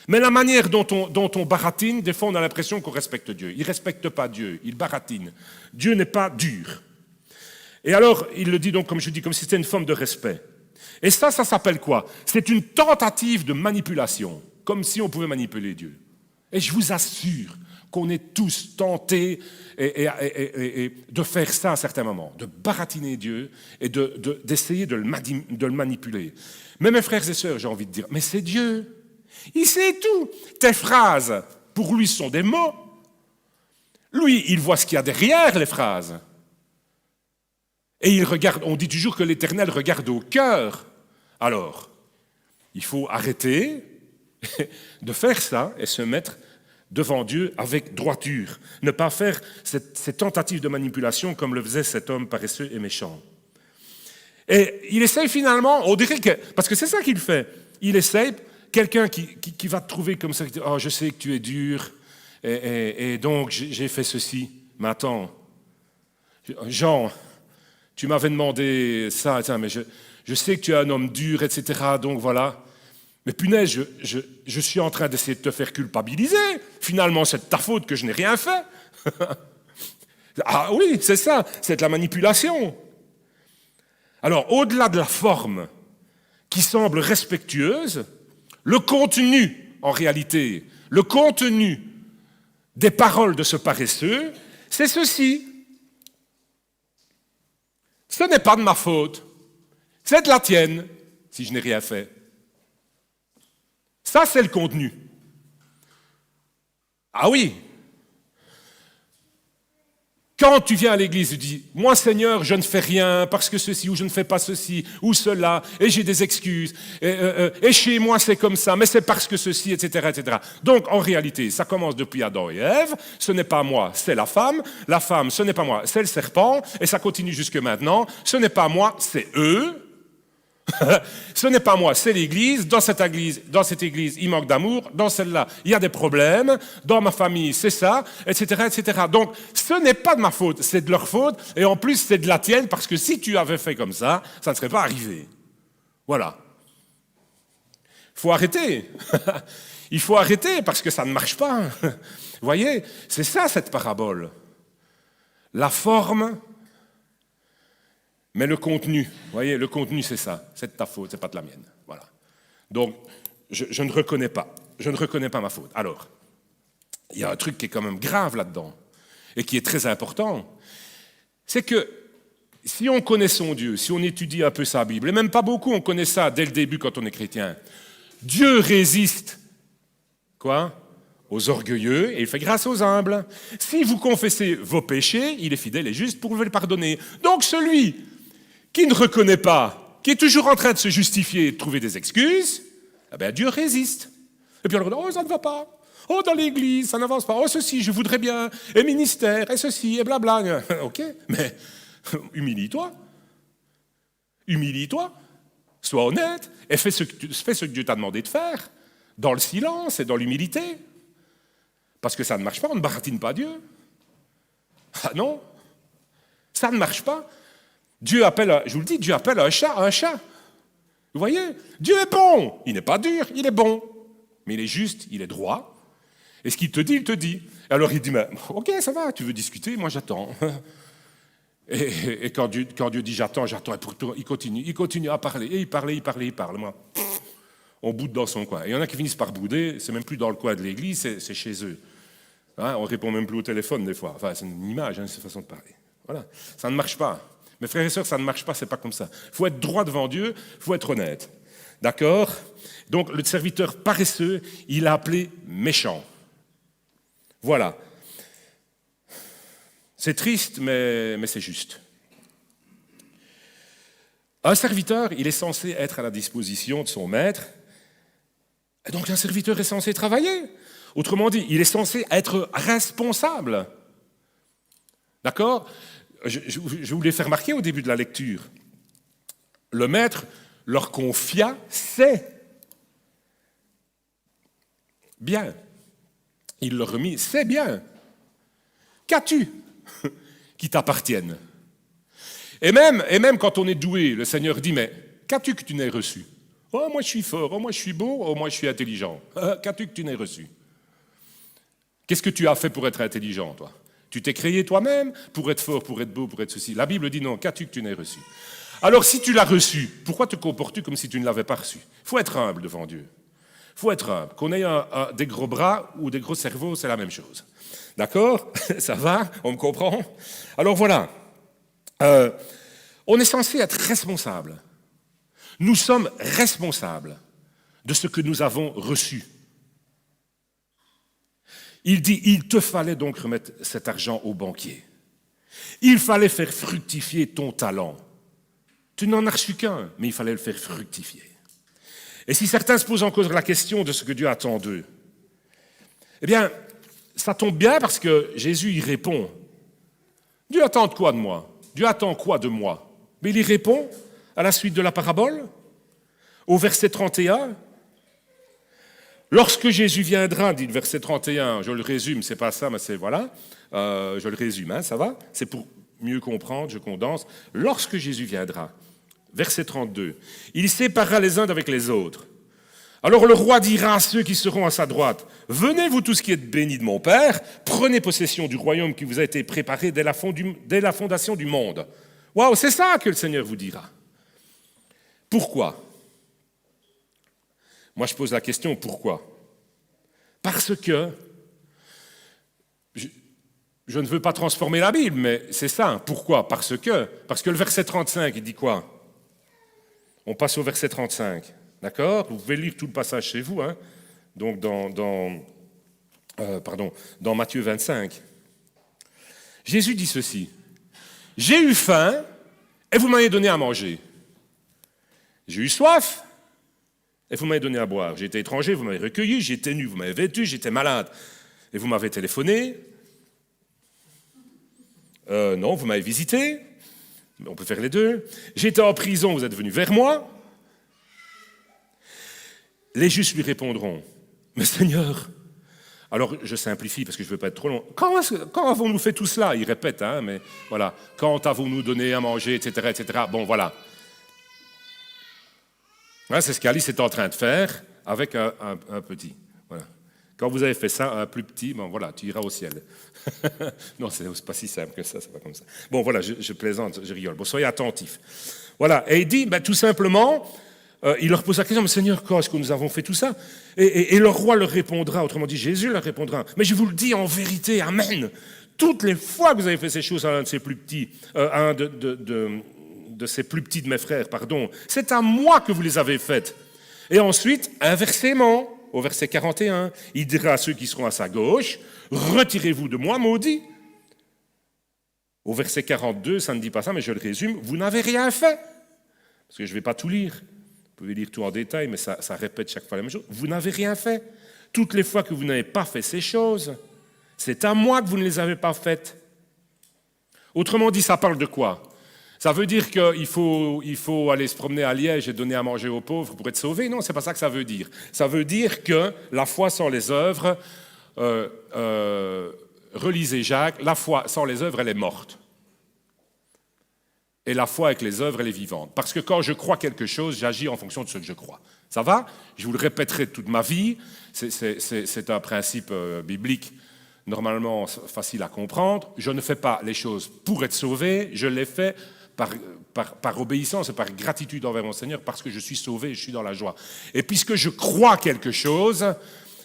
Mais la manière dont on baratine, des fois, on a l'impression qu'on respecte Dieu. Il ne respecte pas Dieu, il baratine. Dieu n'est pas dur. Et alors, il le dit donc, comme je dis, comme si c'était une forme de respect. Et ça s'appelle quoi? C'est une tentative de manipulation, comme si on pouvait manipuler Dieu. Et je vous assure qu'on est tous tentés et de faire ça à un certain moment, de baratiner Dieu et d'essayer de le manipuler. Mais mes frères et sœurs, j'ai envie de dire, mais c'est Dieu. Il sait tout. Tes phrases, pour lui, sont des mots. Lui, il voit ce qu'il y a derrière les phrases. Et il regarde, on dit toujours que l'Éternel regarde au cœur. Alors, il faut arrêter de faire ça et se mettre devant Dieu avec droiture. Ne pas faire cette tentative de manipulation comme le faisait cet homme paresseux et méchant. Et il essaye finalement, on dirait que, parce que c'est ça qu'il fait, il essaye, quelqu'un qui va te trouver comme ça, qui dit, oh, je sais que tu es dur, et donc j'ai fait ceci. Mais attends, Jean, tu m'avais demandé ça, mais je sais que tu es un homme dur, etc., donc voilà. Mais punaise, je suis en train d'essayer de te faire culpabiliser. Finalement, c'est de ta faute que je n'ai rien fait. Ah oui, c'est ça, c'est de la manipulation. Alors, au-delà de la forme qui semble respectueuse, le contenu, en réalité, le contenu des paroles de ce paresseux, c'est ceci. Ce n'est pas de ma faute, c'est de la tienne, si je n'ai rien fait. Ça, c'est le contenu. Ah oui. Quand tu viens à l'église, tu dis, moi Seigneur, je ne fais rien parce que ceci, ou je ne fais pas ceci, ou cela, et j'ai des excuses, et chez moi c'est comme ça, mais c'est parce que ceci, etc., etc. Donc en réalité, ça commence depuis Adam et Ève, ce n'est pas moi, c'est la femme, ce n'est pas moi, c'est le serpent, et ça continue jusque maintenant, ce n'est pas moi, c'est eux. Ce n'est pas moi, c'est l'Église. Dans cette église, il manque d'amour. Dans celle-là, il y a des problèmes. Dans ma famille, c'est ça, etc., etc. Donc, ce n'est pas de ma faute, c'est de leur faute. Et en plus, c'est de la tienne, parce que si tu avais fait comme ça ne serait pas arrivé. Voilà. Il faut arrêter. Il faut arrêter, parce que ça ne marche pas. Vous voyez, c'est ça, cette parabole. La forme... Mais le contenu, vous voyez, le contenu c'est ça, c'est de ta faute, c'est pas de la mienne. Voilà. Donc, je ne reconnais pas, ma faute. Alors, il y a un truc qui est quand même grave là-dedans, et qui est très important, c'est que si on connaît son Dieu, si on étudie un peu sa Bible, et même pas beaucoup, on connaît ça dès le début quand on est chrétien, Dieu résiste, quoi ? Aux orgueilleux, et il fait grâce aux humbles. Si vous confessez vos péchés, il est fidèle et juste pour vous les pardonner. Donc celui qui ne reconnaît pas, qui est toujours en train de se justifier et de trouver des excuses, eh bien Dieu résiste. Et puis on leur dit, oh ça ne va pas, oh dans l'église, ça n'avance pas, oh ceci, je voudrais bien, et ministère, et ceci, et blabla. Ok, mais humilie-toi, sois honnête, et fais ce que Dieu t'a demandé de faire, dans le silence et dans l'humilité. Parce que ça ne marche pas, on ne baratine pas Dieu. Ah non, ça ne marche pas. Dieu appelle, je vous le dis, Dieu appelle un chat. Vous voyez, Dieu est bon. Il n'est pas dur, il est bon. Mais il est juste, il est droit. Et ce qu'il te dit, il te dit. Et alors il dit, mais, ok, ça va, tu veux discuter, moi j'attends. Et quand Dieu dit j'attends, et pourtant il continue à parler. Et il parle. Moi, on boude dans son coin. Et il y en a qui finissent par bouder, c'est même plus dans le coin de l'église, c'est chez eux. Hein, on ne répond même plus au téléphone des fois. Enfin, c'est une image, hein, c'est une façon de parler. Voilà, ça ne marche pas. Mes frères et sœurs, ça ne marche pas, c'est pas comme ça. Il faut être droit devant Dieu, il faut être honnête. D'accord ? Donc, le serviteur paresseux, il l'a appelé méchant. Voilà. C'est triste, mais c'est juste. Un serviteur, il est censé être à la disposition de son maître. Et donc, un serviteur est censé travailler. Autrement dit, il est censé être responsable. D'accord ? Je vous l'ai fait remarquer au début de la lecture. Le maître leur confia ses biens. Il leur remit ses biens. Qu'as-tu qui t'appartiennent ? Et même quand on est doué, le Seigneur dit, mais qu'as-tu que tu n'aies reçu ? Oh, moi je suis fort, oh, moi je suis beau, oh, moi je suis intelligent. Qu'as-tu que tu n'aies reçu ? Qu'est-ce que tu as fait pour être intelligent, toi ? Tu t'es créé toi-même pour être fort, pour être beau, pour être ceci. La Bible dit non, qu'as-tu que tu n'aies reçu ? Alors si tu l'as reçu, pourquoi te comportes-tu comme si tu ne l'avais pas reçu ? Il faut être humble devant Dieu. Il faut être humble. Qu'on ait des gros bras ou des gros cerveaux, c'est la même chose. D'accord ? Ça va ? On me comprend ? Alors voilà. On est censé être responsable. Nous sommes responsables de ce que nous avons reçu. Il dit, il te fallait donc remettre cet argent au banquier. Il fallait faire fructifier ton talent. Tu n'en as reçu qu'un, mais il fallait le faire fructifier. Et si certains se posent encore la question de ce que Dieu attend d'eux, eh bien, ça tombe bien parce que Jésus y répond. Dieu attend quoi de moi ? Dieu attend quoi de moi ? Mais il y répond à la suite de la parabole, au verset 31. Lorsque Jésus viendra, dit le verset 31, je le résume, c'est pas ça, mais c'est voilà, je le résume, hein, ça va ? C'est pour mieux comprendre, je condense. Lorsque Jésus viendra, verset 32, il séparera les uns d'avec les autres. Alors le roi dira à ceux qui seront à sa droite, « Venez, vous tous qui êtes bénis de mon Père, prenez possession du royaume qui vous a été préparé dès la fondation du monde. » Waouh, c'est ça que le Seigneur vous dira. Pourquoi ? Moi, je pose la question, pourquoi ? Parce que, je ne veux pas transformer la Bible, mais c'est ça. Pourquoi ? Parce que le verset 35, il dit quoi ? On passe au verset 35, d'accord ? Vous pouvez lire tout le passage chez vous, hein ? Donc dans Matthieu 25. Jésus dit ceci. J'ai eu faim et vous m'avez donné à manger. J'ai eu soif et vous m'avez donné à boire. J'ai été étranger, vous m'avez recueilli. J'étais nu, vous m'avez vêtu. J'étais malade et vous m'avez téléphoné. Non, vous m'avez visité. On peut faire les deux. J'étais en prison, vous êtes venu vers moi. Les justes lui répondront, mais Seigneur, alors je simplifie parce que je ne veux pas être trop long. Quand avons-nous fait tout cela? Il répète, mais voilà. Quand avons-nous donné à manger, etc., etc. Bon, voilà. C'est ce qu'Alice est en train de faire avec un petit. Voilà. Quand vous avez fait ça, un plus petit, bon voilà, tu iras au ciel. Non, c'est pas si simple que ça, c'est pas comme ça. Bon, voilà, je plaisante, je rigole. Bon, soyez attentifs. Voilà, et il dit, tout simplement, il leur pose la question, mais Seigneur, quand est-ce que nous avons fait tout ça? Et le roi leur répondra, autrement dit, Jésus leur répondra, mais je vous le dis en vérité, amen. Toutes les fois que vous avez fait ces choses à un de ces plus petits, à un de ces plus petits de mes frères, pardon, c'est à moi que vous les avez faites. Et ensuite, inversement, au verset 41, il dira à ceux qui seront à sa gauche, retirez-vous de moi, maudits. Au verset 42, ça ne dit pas ça, mais je le résume, vous n'avez rien fait. Parce que je ne vais pas tout lire. Vous pouvez lire tout en détail, mais ça répète chaque fois la même chose. Vous n'avez rien fait. Toutes les fois que vous n'avez pas fait ces choses, c'est à moi que vous ne les avez pas faites. Autrement dit, ça parle de quoi? Ça veut dire qu'il faut aller se promener à Liège et donner à manger aux pauvres pour être sauvé? Non, c'est pas ça que ça veut dire. Ça veut dire que la foi sans les œuvres, relisez Jacques, la foi sans les œuvres, elle est morte. Et la foi avec les œuvres, elle est vivante. Parce que quand je crois quelque chose, j'agis en fonction de ce que je crois. Ça va? Je vous le répéterai toute ma vie. C'est un principe biblique normalement facile à comprendre. Je ne fais pas les choses pour être sauvé, je les fais par obéissance et par gratitude envers mon Seigneur, parce que je suis sauvé et je suis dans la joie. Et puisque je crois quelque chose,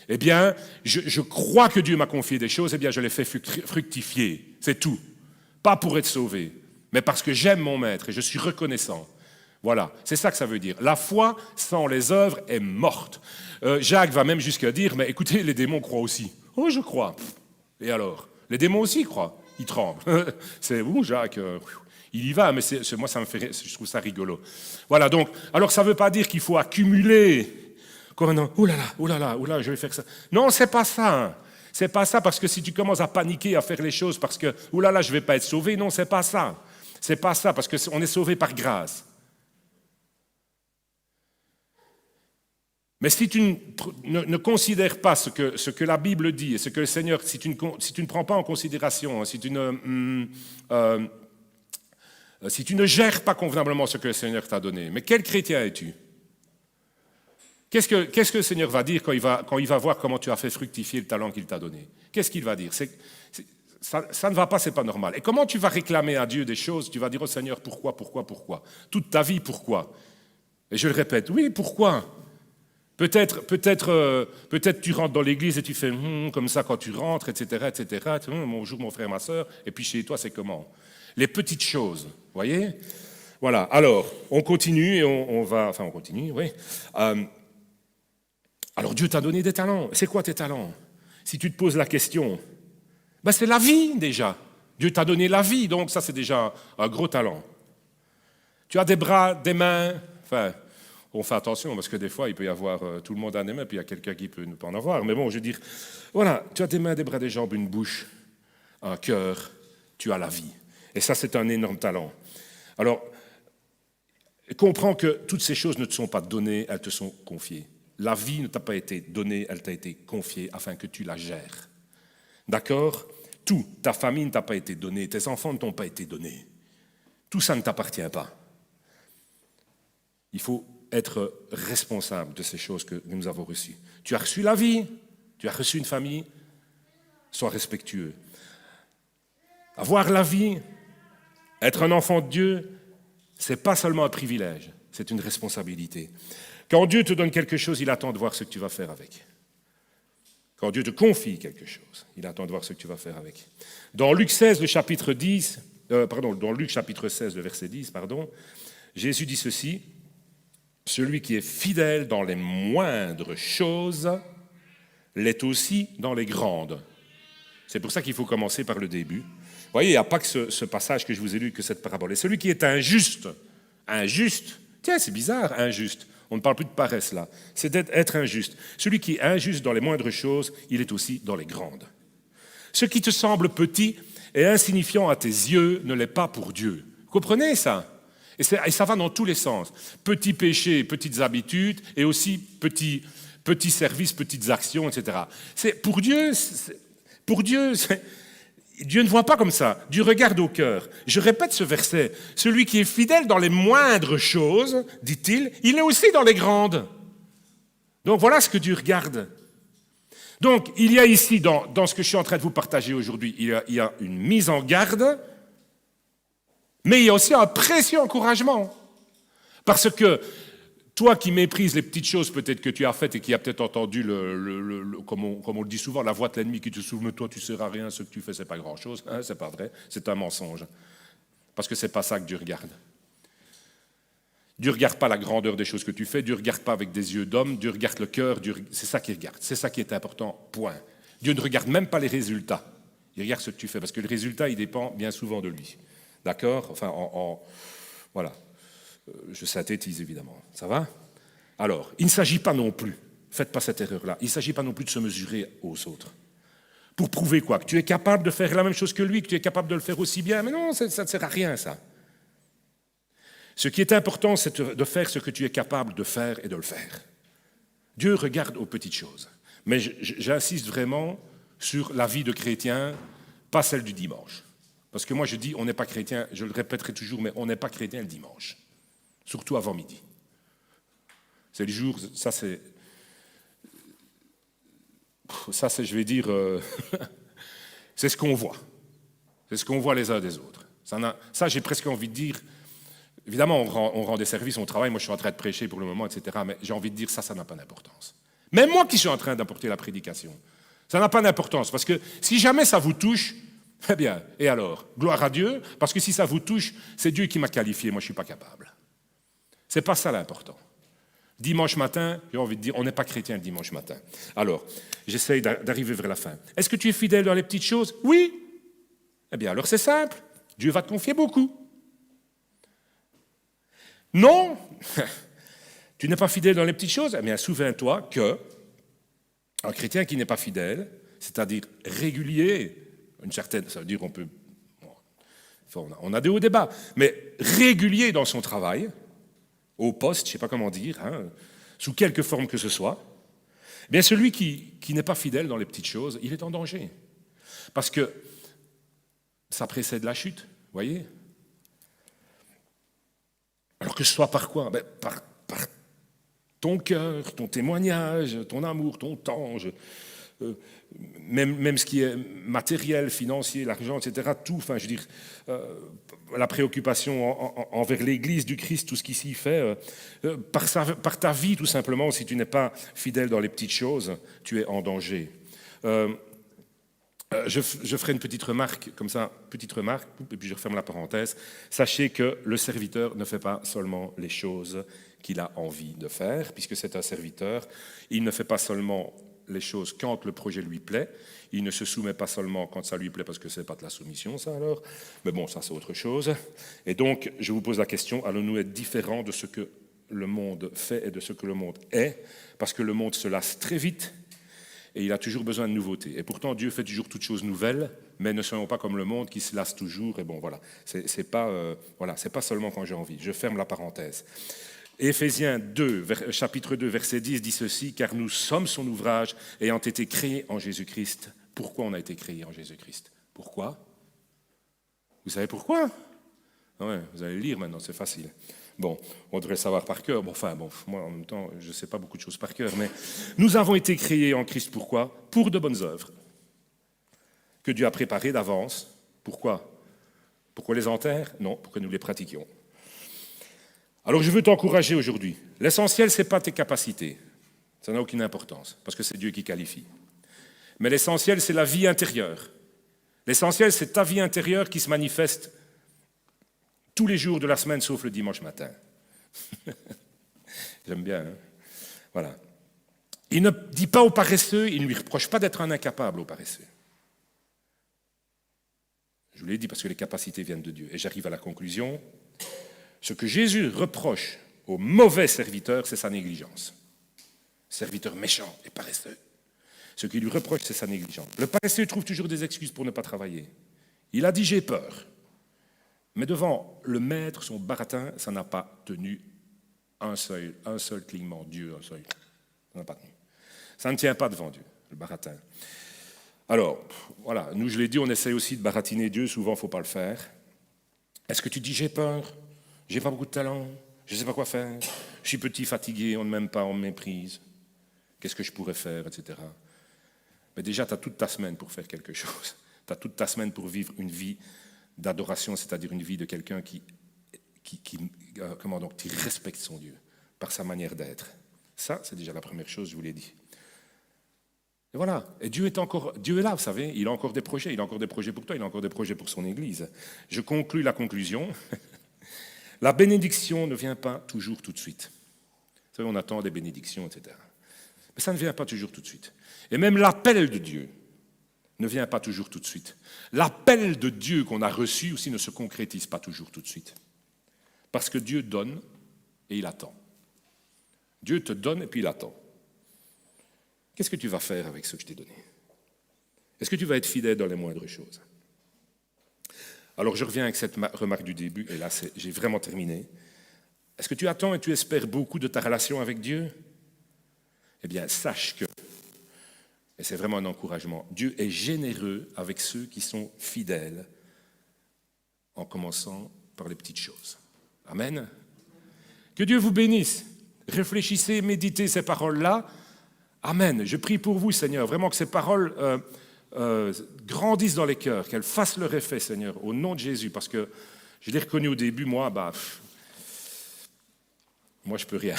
eh bien, je crois que Dieu m'a confié des choses, eh bien, je les fais fructifier. C'est tout. Pas pour être sauvé, mais parce que j'aime mon Maître et je suis reconnaissant. Voilà, c'est ça que ça veut dire. La foi sans les œuvres est morte. Jacques va même jusqu'à dire, mais écoutez, les démons croient aussi. Oh, je crois. Et alors? Les démons aussi croient. Ils tremblent. C'est vous, Jacques. Il y va, mais moi, ça me fait, je trouve ça rigolo. Voilà, donc, alors ça ne veut pas dire qu'il faut accumuler. Comme un, oh là là, je vais faire ça. Non, c'est pas ça. C'est pas ça, parce que si tu commences à paniquer, à faire les choses parce que, oh là là, je ne vais pas être sauvé, non, c'est pas ça. C'est pas ça, parce qu'on est sauvé par grâce. Mais si tu ne considères pas ce que la Bible dit et ce que le Seigneur, si tu ne prends pas en considération, si tu ne gères pas convenablement ce que le Seigneur t'a donné, mais quel chrétien es-tu? Qu'est-ce que le Seigneur va dire quand il va voir comment tu as fait fructifier le talent qu'il t'a donné? Qu'est-ce qu'il va dire? Ça ne va pas, c'est pas normal. Et comment tu vas réclamer à Dieu des choses? Tu vas dire au Seigneur, pourquoi? Toute ta vie, pourquoi? Et je le répète, oui, pourquoi? Peut-être tu rentres dans l'église et tu fais comme ça quand tu rentres, etc., etc. Bonjour mon frère, ma soeur. Et puis chez toi, c'est comment? Les petites choses, voyez? Voilà, alors, on continue et on continue, oui. Alors Dieu t'a donné des talents. C'est quoi tes talents? Si tu te poses la question, c'est la vie déjà. Dieu t'a donné la vie, donc ça c'est déjà un gros talent. Tu as des bras, des mains, on fait attention parce que des fois il peut y avoir, tout le monde a des mains, puis il y a quelqu'un qui peut ne pas en avoir. Mais bon, je veux dire, voilà, tu as des mains, des bras, des jambes, une bouche, un cœur, tu as la vie. Et ça c'est un énorme talent. Alors, comprends que toutes ces choses ne te sont pas données, elles te sont confiées. La vie ne t'a pas été donnée, elle t'a été confiée afin que tu la gères. D'accord? Tout, ta famille ne t'a pas été donnée, tes enfants ne t'ont pas été donnés. Tout ça ne t'appartient pas. Il faut être responsable de ces choses que nous avons reçues. Tu as reçu la vie, tu as reçu une famille, sois respectueux. Avoir la vie, être un enfant de Dieu, ce n'est pas seulement un privilège, c'est une responsabilité. Quand Dieu te donne quelque chose, il attend de voir ce que tu vas faire avec. Quand Dieu te confie quelque chose, il attend de voir ce que tu vas faire avec. Dans Luc 16, le chapitre 10, dans Luc chapitre 16, le verset 10, Jésus dit ceci, « Celui qui est fidèle dans les moindres choses l'est aussi dans les grandes. » C'est pour ça qu'il faut commencer par le début. Vous voyez, il n'y a pas que ce passage que je vous ai lu, que cette parabole. Et celui qui est injuste, tiens, c'est bizarre, injuste. On ne parle plus de paresse là, c'est d'être injuste. Celui qui est injuste dans les moindres choses, il est aussi dans les grandes. Ce qui te semble petit et insignifiant à tes yeux ne l'est pas pour Dieu. Vous comprenez ça? Et ça va dans tous les sens. Petits péchés, petites habitudes, et aussi petits services, petites actions, etc. Pour Dieu, Dieu ne voit pas comme ça. Dieu regarde au cœur. Je répète ce verset. Celui qui est fidèle dans les moindres choses, dit-il, il est aussi dans les grandes. Donc voilà ce que Dieu regarde. Donc il y a ici, dans ce que je suis en train de vous partager aujourd'hui, il y a une mise en garde, mais il y a aussi un précieux encouragement. Parce que toi qui méprises les petites choses peut-être que tu as faites et qui as peut-être entendu, comme on le dit souvent, la voix de l'ennemi qui te souffle, toi tu ne sers à rien, ce que tu fais c'est pas grand-chose, hein, c'est pas vrai, c'est un mensonge. Parce que c'est pas ça que Dieu regarde. Dieu ne regarde pas la grandeur des choses que tu fais, Dieu ne regarde pas avec des yeux d'homme, Dieu regarde le cœur, c'est ça qu'il regarde, c'est ça qui est important, point. Dieu ne regarde même pas les résultats, il regarde ce que tu fais, parce que le résultat il dépend bien souvent de lui. D'accord? Enfin, voilà. Je synthétise évidemment. Ça va? Alors, il ne s'agit pas non plus, faites pas cette erreur-là, il ne s'agit pas non plus de se mesurer aux autres. Pour prouver quoi? Que tu es capable de faire la même chose que lui, que tu es capable de le faire aussi bien. Mais non, ça ne sert à rien, ça. Ce qui est important, c'est de faire ce que tu es capable de faire et de le faire. Dieu regarde aux petites choses. Mais j'insiste vraiment sur la vie de chrétien, pas celle du dimanche. Parce que moi je dis, on n'est pas chrétien, je le répéterai toujours, mais on n'est pas chrétien le dimanche. Surtout avant midi. C'est le jour, ça c'est, je vais dire, c'est ce qu'on voit. C'est ce qu'on voit les uns des autres. Ça, j'ai presque envie de dire, évidemment, on rend des services, on travaille, moi je suis en train de prêcher pour le moment, etc. Mais j'ai envie de dire, ça n'a pas d'importance. Même moi qui suis en train d'apporter la prédication, ça n'a pas d'importance. Parce que si jamais ça vous touche, eh bien, et alors? Gloire à Dieu, parce que si ça vous touche, c'est Dieu qui m'a qualifié, moi je ne suis pas capable. C'est pas ça l'important. Dimanche matin, j'ai envie de dire, on n'est pas chrétien le dimanche matin. Alors, j'essaye d'arriver vers la fin. Est-ce que tu es fidèle dans les petites choses? Oui. Eh bien, alors c'est simple. Dieu va te confier beaucoup. Non. Tu n'es pas fidèle dans les petites choses? Eh bien, souviens-toi que un chrétien qui n'est pas fidèle, c'est-à-dire régulier, une certaine, ça veut dire on a des hauts débats, mais régulier dans son travail, au poste, je ne sais pas comment dire, hein, sous quelque forme que ce soit, eh bien celui qui n'est pas fidèle dans les petites choses, il est en danger. Parce que ça précède la chute, vous voyez? Alors que ce soit par quoi? Par ton cœur, ton témoignage, ton amour, ton temps, même ce qui est matériel, financier, l'argent, etc., tout, enfin, je veux dire, la préoccupation envers l'Église du Christ, tout ce qui s'y fait, par ta vie, tout simplement, si tu n'es pas fidèle dans les petites choses, tu es en danger. Je ferai une petite remarque, comme ça, petite remarque, et puis je referme la parenthèse. Sachez que le serviteur ne fait pas seulement les choses qu'il a envie de faire, puisque c'est un serviteur. Il ne fait pas seulement les choses quand le projet lui plaît. Il ne se soumet pas seulement quand ça lui plaît, parce que ce n'est pas de la soumission, ça alors. Mais bon, ça c'est autre chose. Et donc, je vous pose la question, allons-nous être différents de ce que le monde fait et de ce que le monde est? Parce que le monde se lasse très vite et il a toujours besoin de nouveautés. Et pourtant, Dieu fait toujours toutes choses nouvelles, mais ne soyons pas comme le monde qui se lasse toujours. Et bon, voilà, c'est pas seulement quand j'ai envie. Je ferme la parenthèse. Éphésiens 2, chapitre 2, verset 10 dit ceci, « Car nous sommes son ouvrage, ayant été créés en Jésus-Christ. » Pourquoi on a été créés en Jésus-Christ? Pourquoi? Vous savez pourquoi? Ouais, vous allez lire maintenant, c'est facile. Bon, on devrait savoir par cœur. Bon, moi en même temps, je ne sais pas beaucoup de choses par cœur, mais nous avons été créés en Christ, pourquoi? Pour de bonnes œuvres, que Dieu a préparées d'avance. Pourquoi? Pour qu'on les enterre? Non, pour que nous les pratiquions. Alors je veux t'encourager aujourd'hui. L'essentiel, ce n'est pas tes capacités. Ça n'a aucune importance, parce que c'est Dieu qui qualifie. Mais l'essentiel, c'est la vie intérieure. L'essentiel, c'est ta vie intérieure qui se manifeste tous les jours de la semaine, sauf le dimanche matin. J'aime bien, hein? Voilà. Il ne dit pas au paresseux, il ne lui reproche pas d'être un incapable au paresseux. Je vous l'ai dit parce que les capacités viennent de Dieu. Et j'arrive à la conclusion. Ce que Jésus reproche au mauvais serviteur, c'est sa négligence. Serviteur méchant et paresseux. Ce qu'il lui reproche, c'est sa négligence. Le paresseux trouve toujours des excuses pour ne pas travailler. Il a dit « j'ai peur ». Mais devant le maître, son baratin, ça n'a pas tenu un seul clignement. Dieu, un seul. Ça n'a pas tenu. Ça ne tient pas devant Dieu, le baratin. Alors, voilà, nous, je l'ai dit, on essaie aussi de baratiner Dieu, souvent, il ne faut pas le faire. Est-ce que tu dis, j'ai peur, j'ai pas beaucoup de talent, je ne sais pas quoi faire, je suis petit, fatigué, on ne m'aime pas, on me méprise, qu'est-ce que je pourrais faire, etc. Mais déjà, tu as toute ta semaine pour faire quelque chose. Tu as toute ta semaine pour vivre une vie d'adoration, c'est-à-dire une vie de quelqu'un qui respecte son Dieu par sa manière d'être. Ça, c'est déjà la première chose, je vous l'ai dit. Et voilà. Et Dieu est là, vous savez. Il a encore des projets. Il a encore des projets pour toi. Il a encore des projets pour son Église. Je conclus la conclusion. La bénédiction ne vient pas toujours tout de suite. Vous savez, on attend des bénédictions, etc. Mais ça ne vient pas toujours tout de suite. Et même l'appel de Dieu ne vient pas toujours tout de suite. L'appel de Dieu qu'on a reçu aussi ne se concrétise pas toujours tout de suite. Parce que Dieu donne et il attend. Dieu te donne et puis il attend. Qu'est-ce que tu vas faire avec ce que je t'ai donné? Est-ce que tu vas être fidèle dans les moindres choses? Alors je reviens avec cette remarque du début, et là j'ai vraiment terminé. Est-ce que tu attends et tu espères beaucoup de ta relation avec Dieu? Eh bien, sache que, et c'est vraiment un encouragement, Dieu est généreux avec ceux qui sont fidèles, en commençant par les petites choses. Amen. Que Dieu vous bénisse. Réfléchissez, méditez ces paroles-là. Amen. Je prie pour vous, Seigneur, vraiment que ces paroles grandissent dans les cœurs, qu'elles fassent leur effet, Seigneur, au nom de Jésus, parce que je l'ai reconnu au début, moi, moi je peux rien.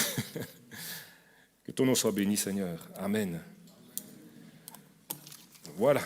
Que ton nom soit béni, Seigneur. Amen. Voilà.